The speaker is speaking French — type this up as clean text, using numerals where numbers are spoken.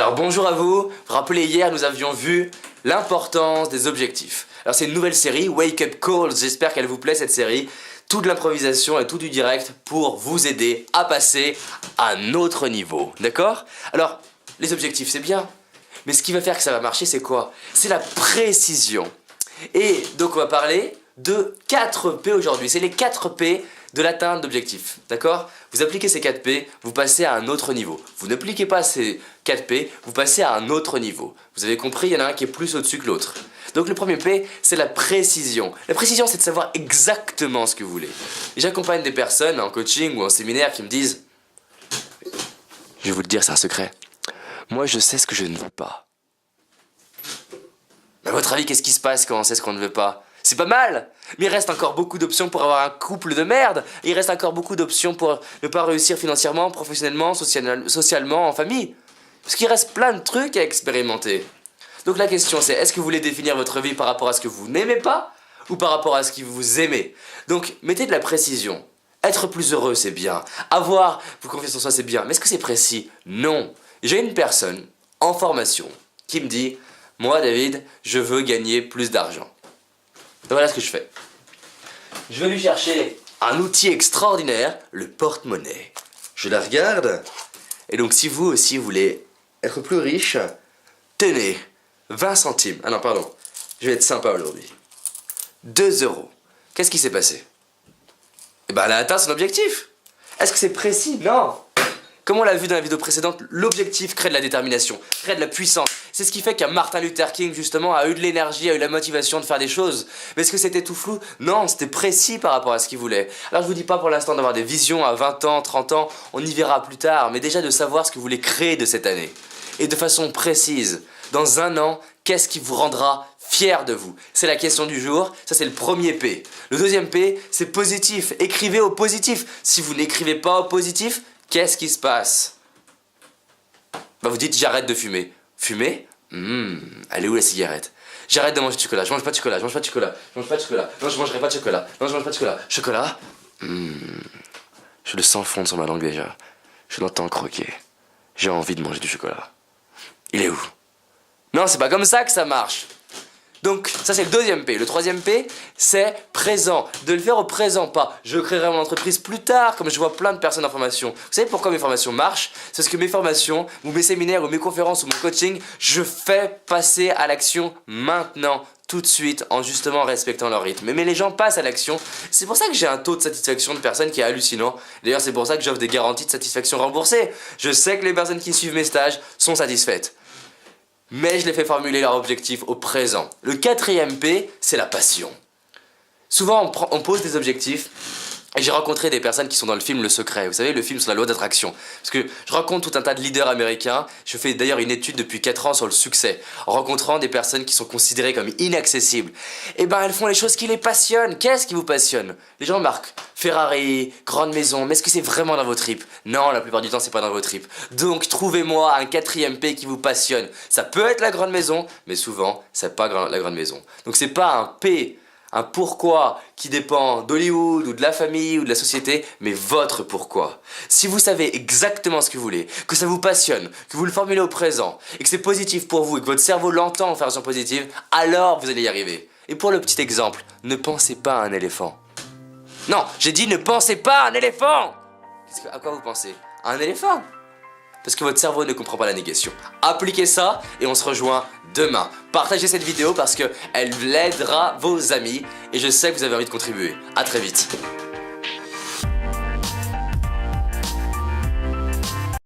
Alors bonjour à vous, vous vous rappelez hier nous avions vu l'importance des objectifs. Alors c'est une nouvelle série, Wake Up Calls, j'espère qu'elle vous plaît cette série. Tout de l'improvisation et tout du direct pour vous aider à passer à un autre niveau, d'accord? Alors les objectifs c'est bien, mais ce qui va faire que ça va marcher c'est quoi? C'est la précision. Et donc on va parler de 4 P aujourd'hui, c'est les 4 P de l'atteinte d'objectifs, d'accord? Vous appliquez ces 4 P, vous passez à un autre niveau. Vous n'appliquez pas ces 4 P, vous passez à un autre niveau. Vous avez compris, il y en a un qui est plus au-dessus que l'autre. Donc le premier P, c'est la précision. La précision, c'est de savoir exactement ce que vous voulez. Et j'accompagne des personnes en coaching ou en séminaire qui me disent « Je vais vous le dire, c'est un secret. Moi, je sais ce que je ne veux pas. » Mais à votre avis, qu'est-ce qui se passe quand on sait ce qu'on ne veut pas? C'est pas mal, mais il reste encore beaucoup d'options pour avoir un couple de merde. Il reste encore beaucoup d'options pour ne pas réussir financièrement, professionnellement, socialement, en famille. Parce qu'il reste plein de trucs à expérimenter. Donc la question c'est, est-ce que vous voulez définir votre vie par rapport à ce que vous n'aimez pas ou par rapport à ce que vous aimez? Donc mettez de la précision. Être plus heureux c'est bien. Avoir confiance en soi c'est bien. Mais est-ce que c'est précis? Non. J'ai une personne en formation qui me dit, moi David, je veux gagner plus d'argent. Voilà ce que je fais. Je vais lui chercher un outil extraordinaire, le porte-monnaie. Je la regarde. Et donc si vous aussi voulez être plus riche, tenez, 20 centimes. Ah non, pardon. Je vais être sympa aujourd'hui. 2 euros. Qu'est-ce qui s'est passé? Eh ben, elle a atteint son objectif. Est-ce que c'est précis? Non. Comme on l'a vu dans la vidéo précédente, l'objectif crée de la détermination, crée de la puissance. C'est ce qui fait qu'un Martin Luther King, justement, a eu de l'énergie, a eu la motivation de faire des choses. Mais est-ce que c'était tout flou? Non, c'était précis par rapport à ce qu'il voulait. Alors je vous dis pas pour l'instant d'avoir des visions à 20 ans, 30 ans, on y verra plus tard, mais déjà de savoir ce que vous voulez créer de cette année. Et de façon précise, dans un an, qu'est-ce qui vous rendra fier de vous? C'est la question du jour, ça c'est le premier P. Le deuxième P, c'est positif, écrivez au positif. Si vous n'écrivez pas au positif, qu'est-ce qui se passe? Bah vous dites j'arrête de fumer. Fumer? Elle est où la cigarette? J'arrête de manger du chocolat, je mange pas de chocolat, je mange pas de chocolat, je mange pas de chocolat, non je mangerai pas de chocolat, non je mange pas de chocolat. Chocolat? Je le sens fondre sur ma langue déjà. Je l'entends croquer. J'ai envie de manger du chocolat. Il est où? Non, c'est pas comme ça que ça marche. Donc ça c'est le deuxième P. Le troisième P, c'est présent. De le faire au présent, pas je créerai mon entreprise plus tard, comme je vois plein de personnes en formation. Vous savez pourquoi mes formations marchent? C'est parce que mes formations, ou mes séminaires, ou mes conférences, ou mon coaching, je fais passer à l'action maintenant, tout de suite, en justement respectant leur rythme. Mais les gens passent à l'action. C'est pour ça que j'ai un taux de satisfaction de personnes qui est hallucinant. D'ailleurs c'est pour ça que j'offre des garanties de satisfaction remboursées. Je sais que les personnes qui suivent mes stages sont satisfaites. Mais je les fais formuler leur objectif au présent. Le quatrième P, c'est la passion. Souvent, on pose des objectifs, et j'ai rencontré des personnes qui sont dans le film Le Secret. Vous savez, le film sur la loi d'attraction. Parce que je rencontre tout un tas de leaders américains. Je fais d'ailleurs une étude depuis 4 ans sur le succès, en rencontrant des personnes qui sont considérées comme inaccessibles. Et ben, elles font les choses qui les passionnent. Qu'est-ce qui vous passionne? Les gens marquent Ferrari, grande maison, mais est-ce que c'est vraiment dans vos tripes? Non, la plupart du temps, c'est pas dans vos tripes. Donc, trouvez-moi un quatrième P qui vous passionne. Ça peut être la grande maison, mais souvent, c'est pas la grande maison. Donc, c'est pas un P, un pourquoi qui dépend d'Hollywood ou de la famille ou de la société, mais votre pourquoi. Si vous savez exactement ce que vous voulez, que ça vous passionne, que vous le formulez au présent, et que c'est positif pour vous, et que votre cerveau l'entend en version positive, alors vous allez y arriver. Et pour le petit exemple, ne pensez pas à un éléphant. Non, j'ai dit ne pensez pas à un éléphant! À quoi vous pensez? À un éléphant? Parce que votre cerveau ne comprend pas la négation. Appliquez ça et on se rejoint demain. Partagez cette vidéo parce qu'elle aidera vos amis et je sais que vous avez envie de contribuer. A très vite.